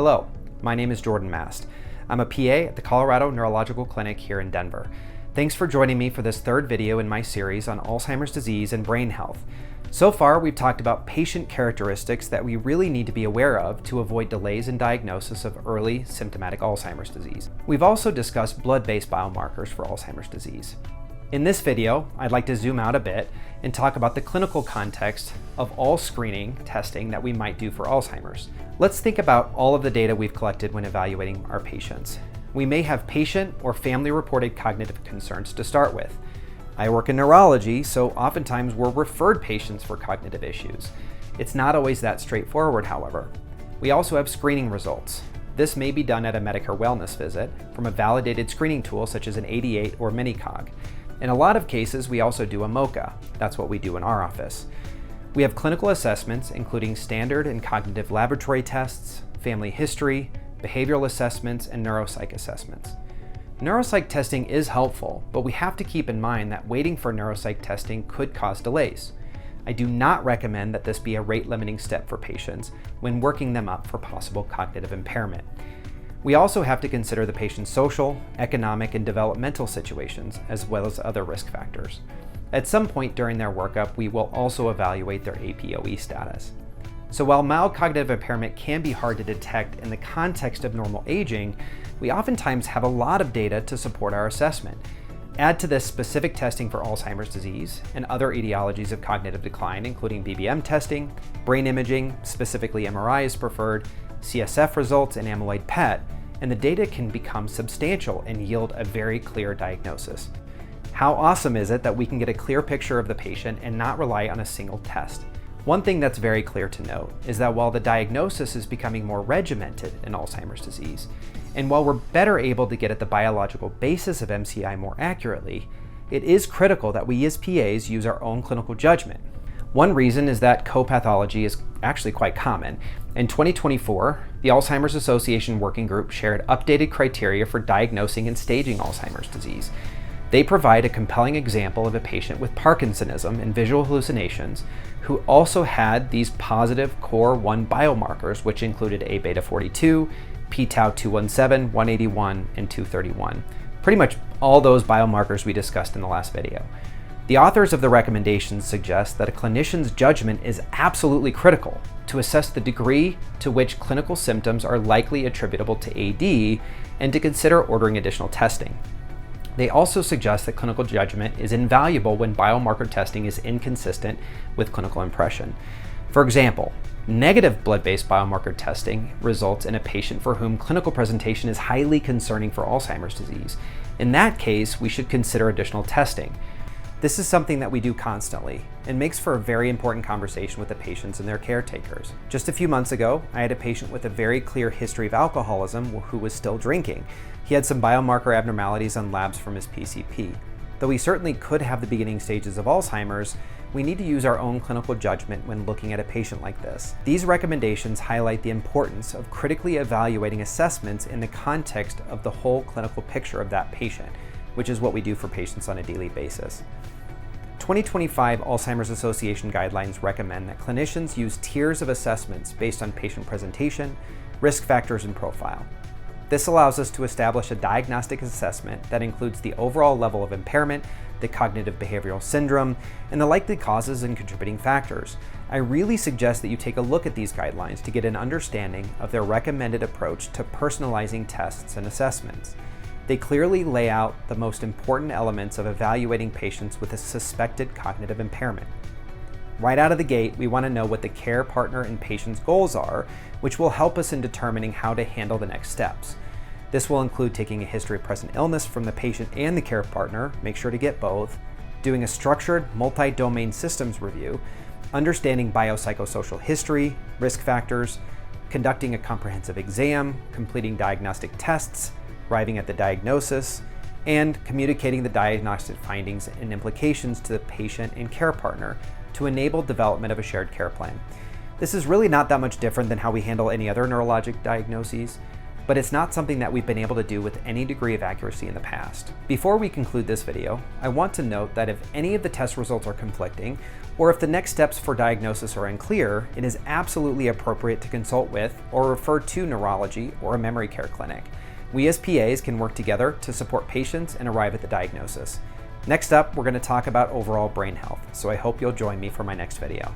Hello, my name is Jordan Mast. I'm a PA at the Colorado Neurological Clinic here in Denver. Thanks for joining me for this third video in my series on Alzheimer's disease and brain health. So far, we've talked about patient characteristics that we really need to be aware of to avoid delays in diagnosis of early symptomatic Alzheimer's disease. We've also discussed blood-based biomarkers for Alzheimer's disease. In this video, I'd like to zoom out a bit and talk about the clinical context of all screening testing that we might do for Alzheimer's. Let's think about all of the data we've collected when evaluating our patients. We may have patient or family-reported cognitive concerns to start with. I work in neurology, so oftentimes we're referred patients for cognitive issues. It's not always that straightforward, however. We also have screening results. This may be done at a Medicare wellness visit from a validated screening tool such as an 88 or MiniCog. In a lot of cases, we also do a MoCA. That's what we do in our office. We have clinical assessments, including standard and cognitive laboratory tests, family history, behavioral assessments, and neuropsych assessments. Neuropsych testing is helpful, but we have to keep in mind that waiting for neuropsych testing could cause delays. I do not recommend that this be a rate-limiting step for patients when working them up for possible cognitive impairment. We also have to consider the patient's social, economic, and developmental situations, as well as other risk factors. At some point during their workup, we will also evaluate their APOE status. So while mild cognitive impairment can be hard to detect in the context of normal aging, we oftentimes have a lot of data to support our assessment. Add to this specific testing for Alzheimer's disease and other etiologies of cognitive decline, including BBM testing, brain imaging, specifically MRI is preferred, CSF results, and amyloid PET, and the data can become substantial and yield a very clear diagnosis. How awesome is it that we can get a clear picture of the patient and not rely on a single test? One thing that's very clear to note is that while the diagnosis is becoming more regimented in Alzheimer's disease, and while we're better able to get at the biological basis of MCI more accurately, it is critical that we as PAs use our own clinical judgment. One reason is that co-pathology is actually quite common. In 2024, the Alzheimer's Association Working Group shared updated criteria for diagnosing and staging Alzheimer's disease. They provide a compelling example of a patient with Parkinsonism and visual hallucinations who also had these positive core-1 biomarkers, which included A-beta 42, p-tau 217, 181, and 231. Pretty much all those biomarkers we discussed in the last video. The authors of the recommendations suggest that a clinician's judgment is absolutely critical to assess the degree to which clinical symptoms are likely attributable to AD and to consider ordering additional testing. They also suggest that clinical judgment is invaluable when biomarker testing is inconsistent with clinical impression. For example, negative blood-based biomarker testing results in a patient for whom clinical presentation is highly concerning for Alzheimer's disease. In that case, we should consider additional testing. This is something that we do constantly and makes for a very important conversation with the patients and their caretakers. Just a few months ago, I had a patient with a very clear history of alcoholism who was still drinking. He had some biomarker abnormalities on labs from his PCP. Though he certainly could have the beginning stages of Alzheimer's, we need to use our own clinical judgment when looking at a patient like this. These recommendations highlight the importance of critically evaluating assessments in the context of the whole clinical picture of that patient, which is what we do for patients on a daily basis. 2025 Alzheimer's Association guidelines recommend that clinicians use tiers of assessments based on patient presentation, risk factors, and profile. This allows us to establish a diagnostic assessment that includes the overall level of impairment, the cognitive behavioral syndrome, and the likely causes and contributing factors. I really suggest that you take a look at these guidelines to get an understanding of their recommended approach to personalizing tests and assessments. They clearly lay out the most important elements of evaluating patients with a suspected cognitive impairment. Right out of the gate, we want to know what the care partner and patient's goals are, which will help us in determining how to handle the next steps. This will include taking a history of present illness from the patient and the care partner, make sure to get both, doing a structured multi-domain systems review, understanding biopsychosocial history, risk factors, conducting a comprehensive exam, completing diagnostic tests, arriving at the diagnosis, and communicating the diagnostic findings and implications to the patient and care partner to enable development of a shared care plan. This is really not that much different than how we handle any other neurologic diagnoses, but it's not something that we've been able to do with any degree of accuracy in the past. Before we conclude this video, I want to note that if any of the test results are conflicting, or if the next steps for diagnosis are unclear, it is absolutely appropriate to consult with or refer to neurology or a memory care clinic. We as PAs can work together to support patients and arrive at the diagnosis. Next up, we're going to talk about overall brain health, so I hope you'll join me for my next video.